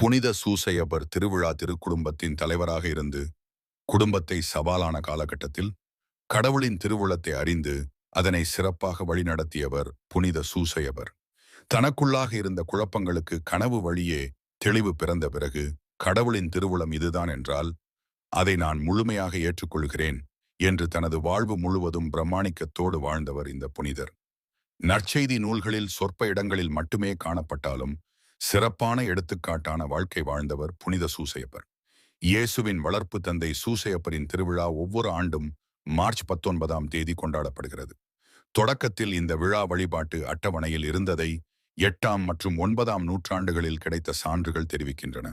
புனித சூசையப்பர் திருவிழா திருக்குடும்பத்தின் தலைவராக இருந்து குடும்பத்தை சவாலான காலகட்டத்தில் கடவுளின் திருவுளத்தை அறிந்து அதனை சிறப்பாக வழிநடத்தியவர் புனித சூசையப்பர். தனக்குள்ளாக இருந்த குழப்பங்களுக்கு கனவு வழியே தெளிவு பிறந்த பிறகு கடவுளின் திருவுளம் இதுதான் என்றால் அதை நான் முழுமையாக ஏற்றுக்கொள்கிறேன் என்று தனது வாழ்வு முழுவதும் பிரமாணிக்கத்தோடு வாழ்ந்தவர் இந்த புனிதர். நற்செய்தி நூல்களில் சொற்ப இடங்களில் மட்டுமே காணப்பட்டாலும் சிறப்பான எடுத்துக்காட்டான வாழ்க்கை வாழ்ந்தவர் புனித சூசையப்பர். இயேசுவின் வளர்ப்பு தந்தை சூசையப்பரின் திருவிழா ஒவ்வொரு ஆண்டும் மார்ச் 19ஆம் தேதி கொண்டாடப்படுகிறது. தொடக்கத்தில் இந்த விழா வழிபாட்டு அட்டவணையில் இருந்ததை 8ஆம் மற்றும் 9ஆம் நூற்றாண்டுகளில் கிடைத்த சான்றுகள் தெரிவிக்கின்றன.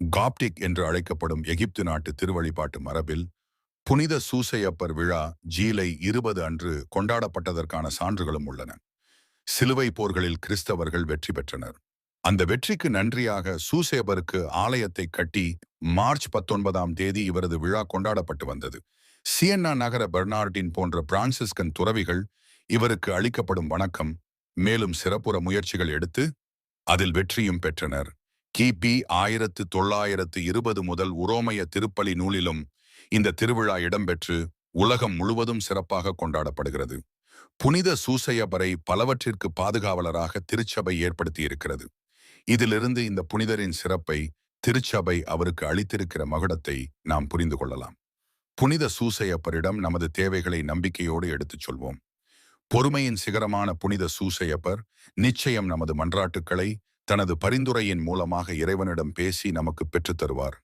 காப்டிக் என்று அழைக்கப்படும் எகிப்து நாட்டு திருவழிபாட்டு மரபில் புனித சூசையப்பர் விழா ஜூலை 20 அன்று கொண்டாடப்பட்டதற்கான சான்றுகளும் உள்ளன. சிலுவை போர்களில் கிறிஸ்தவர்கள் வெற்றி பெற்றனர். அந்த வெற்றிக்கு நன்றியாக சூசேபருக்கு ஆலயத்தை கட்டி மார்ச் 19ஆம் தேதி இவரது விழா கொண்டாடப்பட்டு வந்தது. சியன்னா நகர பெர்னார்டின் போன்ற பிரான்சிஸ்கன் துறவிகள் இவருக்கு அளிக்கப்படும் வணக்கம் மேலும் சிறப்புற முயற்சிகள் எடுத்து அதில் வெற்றியும் பெற்றனர். கிபி 1920 முதல் உரோமைய திருப்பலி நூலிலும் இந்த திருவிழா இடம்பெற்று உலகம் முழுவதும் சிறப்பாக கொண்டாடப்படுகிறது. புனித சூசையப்பரை பலவற்றிற்கு பாதுகாவலராக திருச்சபை ஏற்படுத்தியிருக்கிறது. இதிலிருந்து இந்த புனிதரின் சிறப்பை திருச்சபை அவருக்கு அளித்திருக்கிற மகுடத்தை நாம் புரிந்து கொள்ளலாம். புனித சூசையப்பரிடம் நமது தேவைகளை நம்பிக்கையோடு எடுத்துச் சொல்வோம். பொறுமையின் சிகரமான புனித சூசையப்பர் நிச்சயம் நமது மன்றாட்டுக்களை தனது பரிந்துரையின் மூலமாக இறைவனிடம் பேசி நமக்கு பெற்றுத் தருவார்.